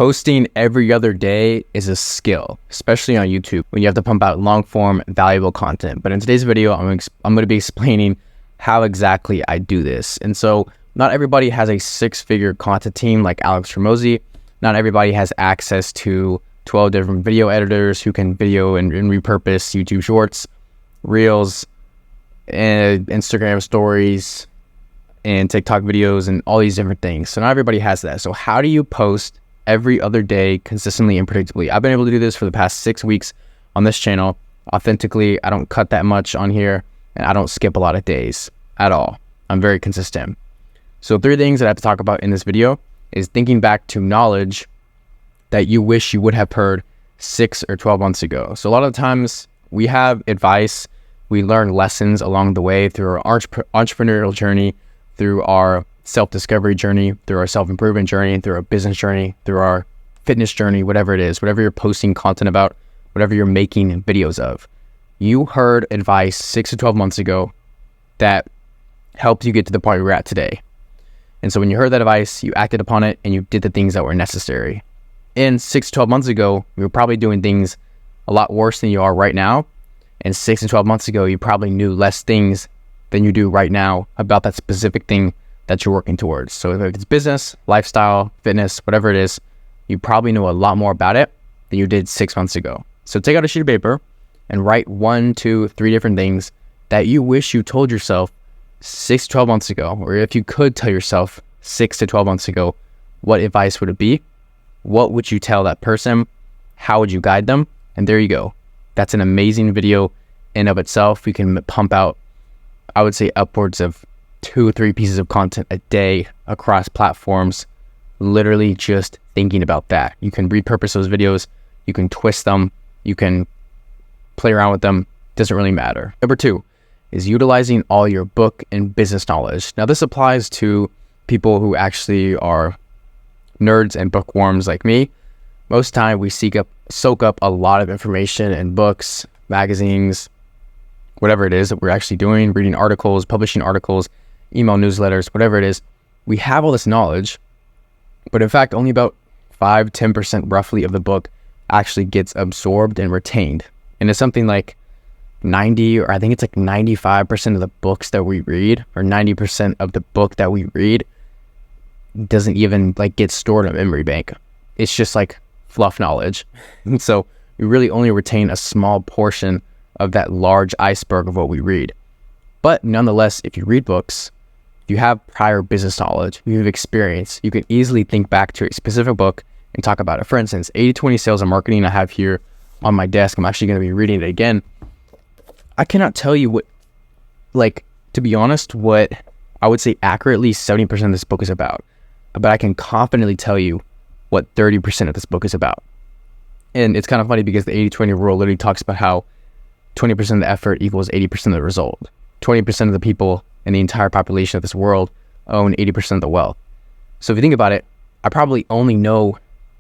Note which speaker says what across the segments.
Speaker 1: Posting every other day is a skill, especially on YouTube when you have to pump out long form, valuable content. But in today's video, I'm going to be explaining how exactly I do this. And so not everybody has a 6-figure content team like Alex Hormozi. Not everybody has access to 12 different video editors who can video and repurpose YouTube Shorts, Reels, and Instagram stories, and TikTok videos, and all these different things. So not everybody has that. So how do you post every other day consistently and predictably? I've been able to do this for the past 6 weeks on this channel authentically. I don't cut that much on here, and I don't skip a lot of days at all. I'm very consistent. So 3 things that I have to talk about in this video is thinking back to knowledge that you wish you would have heard 6 or 12 months ago. So a lot of times we have advice, we learn lessons along the way through our entrepreneurial journey, through our self-discovery journey, through our self-improvement journey, through our business journey, through our fitness journey, whatever it is, whatever you're posting content about, whatever you're making videos of. You heard advice 6 to 12 months ago that helped you get to the point where you're at today. And so when you heard that advice, you acted upon it and you did the things that were necessary. And 6 to 12 months ago, you were probably doing things a lot worse than you are right now. And 6 to 12 months ago, you probably knew less things than you do right now about that specific thing that you're working towards. So if it's business, lifestyle, fitness, whatever it is, you probably know a lot more about it than you did 6 months ago. So take out a sheet of paper and write 1, 2, 3 different things that you wish you told yourself 6 to 12 months ago. Or if you could tell yourself 6 to 12 months ago, what advice would it be? What would you tell that person? How would you guide them? And there you go. That's an amazing video in of itself. We can pump out, I would say, upwards of 2 or 3 pieces of content a day across platforms, literally just thinking about that. You can repurpose those videos, you can twist them, you can play around with them, doesn't really matter. Number 2 is utilizing all your book and business knowledge. Now this applies to people who actually are nerds and bookworms like me. Most time we soak up a lot of information in books, magazines, whatever it is that we're actually doing, reading articles, publishing articles, email newsletters, whatever it is. We have all this knowledge, but in fact, only about 5-10% roughly of the book actually gets absorbed and retained. And it's something like 90, or I think it's like 95% of the books that we read, or 90% of the book that we read doesn't even like get stored in a memory bank. It's just like fluff knowledge. And so we really only retain a small portion of that large iceberg of what we read. But nonetheless, if you read books, if you have prior business knowledge, you have experience, you can easily think back to a specific book and talk about it. For instance, 80/20 sales and marketing I have here on my desk. I'm actually going to be reading it again. I cannot tell you what, like, to be honest, what I would say accurately 70% of this book is about. But I can confidently tell you what 30% of this book is about. And it's kind of funny because the 80/20 rule literally talks about how 20% of the effort equals 80% of the result. 20% of the people in the entire population of this world own 80% of the wealth. So if you think about it, I probably only know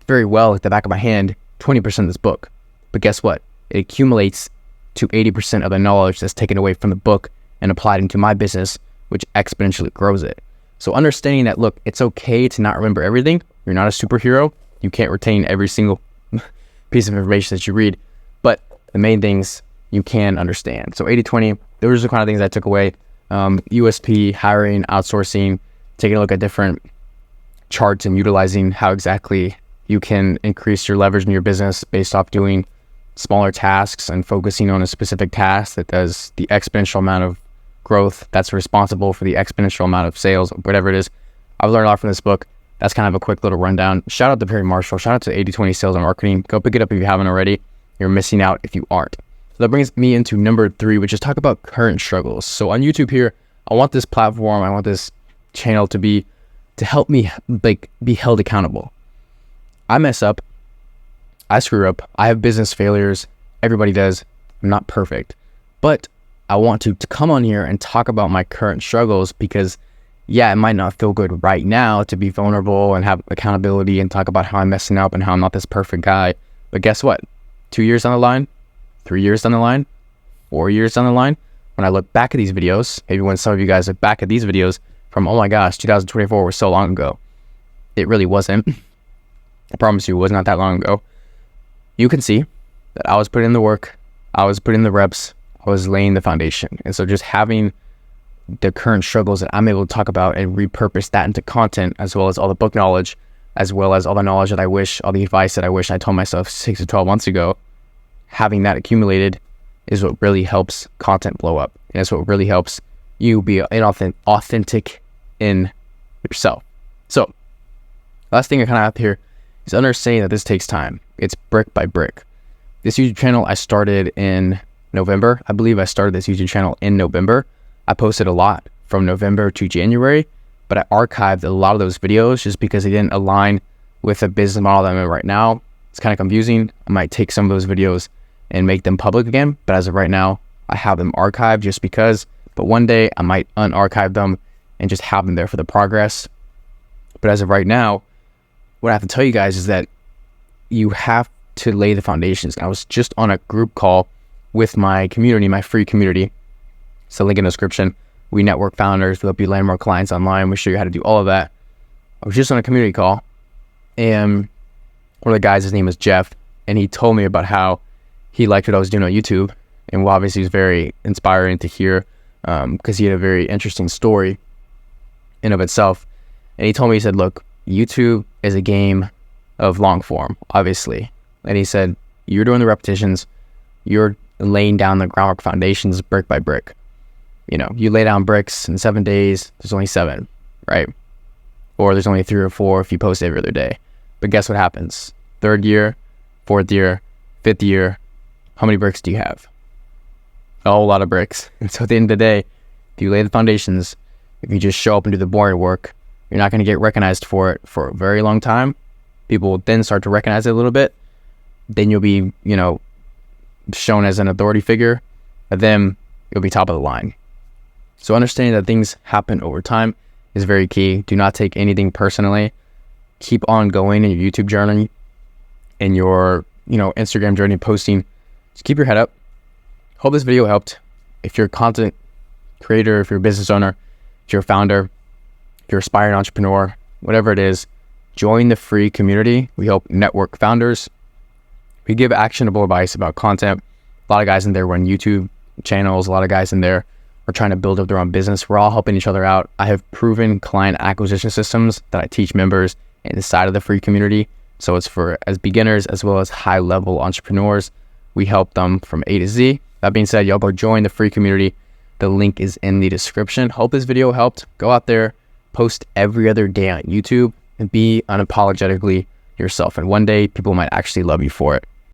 Speaker 1: very well at the back of my hand 20% of this book. But guess what? It accumulates to 80% of the knowledge that's taken away from the book and applied into my business, which exponentially grows it. So understanding that, look, it's okay to not remember everything. You're not a superhero. You can't retain every single piece of information that you read, but the main things you can understand. So 80/20, those are the kind of things I took away. USP, hiring, outsourcing, taking a look at different charts and utilizing how exactly you can increase your leverage in your business based off doing smaller tasks and focusing on a specific task that does the exponential amount of growth that's responsible for the exponential amount of sales, whatever it is. I've learned a lot from this book. That's kind of a quick little rundown. Shout out to Perry Marshall. Shout out to 80/20 Sales and Marketing. Go pick it up if you haven't already. You're missing out if you aren't. So that brings me into number 3, which is talk about current struggles. So on YouTube here, I want this platform, I want this channel to help me like be held accountable. I mess up. I screw up. I have business failures. Everybody does. I'm not perfect. But I want to come on here and talk about my current struggles because, yeah, it might not feel good right now to be vulnerable and have accountability and talk about how I'm messing up and how I'm not this perfect guy. But guess what? 2 years down the line, 3 years down the line, 4 years down the line, when I look back at these videos, maybe when some of you guys look back at these videos from, oh my gosh, 2024 was so long ago. It really wasn't. I promise you, it was not that long ago. You can see that I was putting in the work, I was putting in the reps, I was laying the foundation. And so just having the current struggles that I'm able to talk about and repurpose that into content, as well as all the book knowledge, as well as all the knowledge that I wish, all the advice that I wish I told myself 6 to 12 months ago, having that accumulated is what really helps content blow up. And it's what really helps you be authentic in yourself. So last thing I kind of have here is understanding that this takes time. It's brick by brick. This YouTube channel I started in November. I believe I started this YouTube channel in November. I posted a lot from November to January, but I archived a lot of those videos just because they didn't align with the business model that I'm in right now. It's kind of confusing. I might take some of those videos and make them public again, but as of right now, I have them archived just because, but one day I might unarchive them and just have them there for the progress. But as of right now, what I have to tell you guys is that you have to lay the foundations. I was just on a group call with my community, my free community. It's a link in the description. We network founders, we help you land more clients online. We show you how to do all of that. I was just on a community call, and one of the guys, his name is Jeff, and he told me about how he liked what I was doing on YouTube, and obviously it was very inspiring to hear because he had a very interesting story in of itself. And he told me, he said, look, YouTube is a game of long form, obviously. And he said, you're doing the repetitions, you're laying down the groundwork foundations brick by brick. You know, you lay down bricks in 7 days, there's only 7, right? Or there's only 3 or 4 if you post every other day. But guess what happens? 3rd year, 4th year, 5th year, how many bricks do you have? A whole lot of bricks. And so at the end of the day, if you lay the foundations, if you just show up and do the boring work, you're not going to get recognized for it for a very long time. People will then start to recognize it a little bit. Then you'll be, you know, shown as an authority figure, and then you'll be top of the line. So understanding that things happen over time is very key. Do not take anything personally. Keep on going in your YouTube journey, in your, you know, Instagram journey, posting. Just keep your head up. Hope this video helped. If you're a content creator, if you're a business owner, if you're a founder, if you're an aspiring entrepreneur, whatever it is, join the free community. We help network founders. We give actionable advice about content. A lot of guys in there run YouTube channels. A lot of guys in there are trying to build up their own business. We're all helping each other out. I have proven client acquisition systems that I teach members inside of the free community. So it's for as beginners as well as high level entrepreneurs. We help them from A to Z. That being said, y'all go join the free community. The link is in the description. Hope this video helped. Go out there, post every other day on YouTube, and be unapologetically yourself. And one day people might actually love you for it.